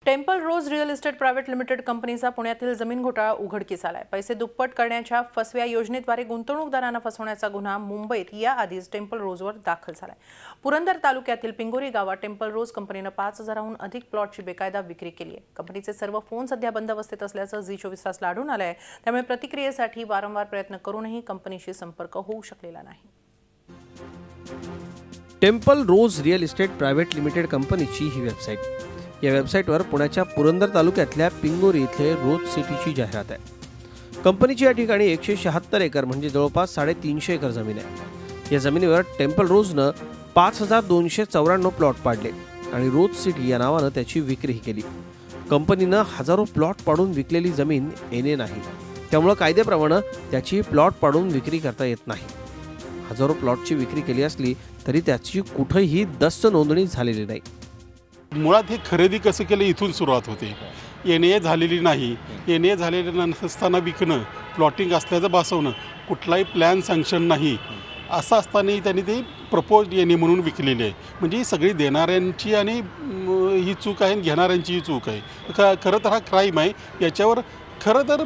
Temple रोज real estate private limited कंपनीचा पुण्यातील जमीन घोटाळा उघडकीस आलाय। पैसे दुप्पट करण्याच्या फसव्या योजनेद्वारे गुंतवणूकदारांना फसवण्याचा गुन्हा मुंबईत याआधीच टेम्पल रोजवर दाखल झालाय। पुरंदर तालुक्यातील पिंगोरी गावात टेम्पल रोज कंपनीने 5000हून अधिक प्लॉटची बेकायदा विक्री केली आहे। कंपनीचे सर्व फोन सध्या बंद अवस्थेत असल्याचं झी24 तास आढळून आलंय। त्यामुळे प्रतिक्रियेसाठी वारंवार प्रयत्न करूनही कंपनीशी संपर्क होऊ शकलेला नाही। टेम्पल रोज रिअल इस्टेट प्रायव्हेट लिमिटेड कंपनीची ही वेबसाईट। या वेबसाईटवर पुण्याच्या पुरंदर तालुक्यातल्या पिंगोरी इथले रोज सिटीची जाहिरात आहे। कंपनीची या ठिकाणी 176 एकर म्हणजे जवळपास 350 एकर जमीन आहे। या जमिनीवर टेम्पल रोजनं 5294 प्लॉट पाडले आणि रोज सिटी या नावानं त्याची विक्रीही केली। कंपनीनं हजारो प्लॉट पाडून विकलेली जमीन एने नाही, त्यामुळे कायद्याप्रमाणे त्याची प्लॉट पाडून विक्री करता येत नाही। हजारो प्लॉटची विक्री केली असली तरी त्याची कुठेही दस्त नोंदणी झालेली नाही। मुळात हे खरेदी कसं केलं इथून सुरुवात होते। एनए झालेली नाही, एनए झालेलं नसताना विकणं, प्लॉटिंग असल्याचं भासवणं, कुठलाही प्लॅन सँक्शन नाही असं असतानाही त्यांनी ते प्रपोज एनए म्हणून विकलेली आहे। म्हणजे ही सगळी देणाऱ्यांची आणि ही चूक आहे, घेणाऱ्यांचीही चूक आहे। खरं तर हा क्राईम आहे। याच्यावर खरं तर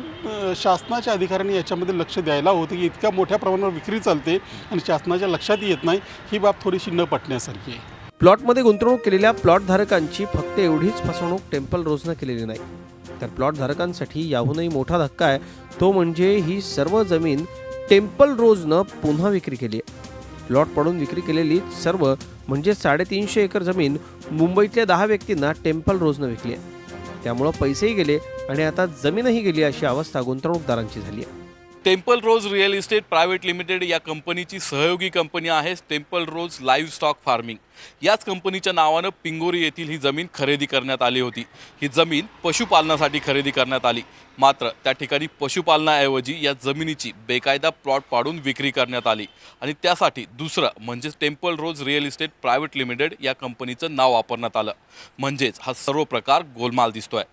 शासनाच्या अधिकाऱ्यांनी याच्यामध्ये लक्ष द्यायला होतं की इतक्या मोठ्या प्रमाणावर विक्री चालते आणि शासनाच्या लक्षात येत नाही, ही बाब थोडीशी न पटण्यासारखी आहे। प्लॉटमध्ये गुंतवणूक केलेल्या प्लॉट धारकांची फक्त एवढीच फसवणूक टेम्पल रोजनं केलेली नाही, तर प्लॉट धारकांसाठी याहूनही मोठा धक्का आहे तो म्हणजे ही सर्व जमीन टेम्पल रोजनं पुन्हा विक्री केली आहे। प्लॉट पाडून विक्री केलेली सर्व म्हणजे 350 एकर जमीन मुंबईतल्या 10 व्यक्तींना टेम्पल रोजनं विकली आहे। त्यामुळे पैसेही गेले आणि आता जमीनही गेली अशी अवस्था गुंतवणूकदारांची झाली आहे। टेम्पल रोज रिअल इस्टेट प्रायव्हेट लिमिटेड या कंपनीची सहयोगी कंपनी आहे टेम्पल रोज लाईव्ह स्टॉक फार्मिंग। याच कंपनीच्या नावानं पिंगोरी येथील ही जमीन खरेदी करण्यात आली होती। ही जमीन पशुपालनासाठी खरेदी करण्यात आली, मात्र त्या ठिकाणी पशुपालनाऐवजी या जमिनीची बेकायदा प्लॉट पाडून विक्री करण्यात आली आणि त्यासाठी दुसरं म्हणजे टेम्पल रोज रिअल इस्टेट प्रायव्हेट लिमिटेड या कंपनीचं नाव वापरण्यात आलं। म्हणजेच हा सर्व प्रकार गोलमाल दिसतोय।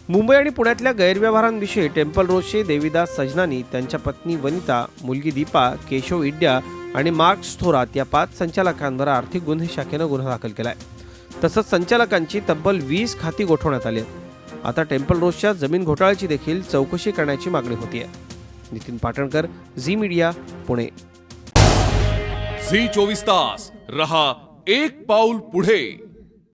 मुंबई आणि पुण्यातल्या गैरव्यवहारांविषयी टेम्पल रोजचे देवीदास सजनानी, त्यांच्या पत्नी वनिता, मुलगी दीपा, केशव इड्या आणि मार्क्स थोरात या 5 संचालकांवर आर्थिक गुन्हे शाखेनं गुन्हा दाखल केलाय। तसंच संचालकांची तब्बल 20 खाती गोठवण्यात आली आहेत। आता टेम्पल रोजच्या जमीन घोटाळ्याची देखील चौकशी करण्याची मागणी होतीये। नितीन पाटणकर, झी मीडिया, पुणे। झी 24 तास रहा एक पाऊल पुढे।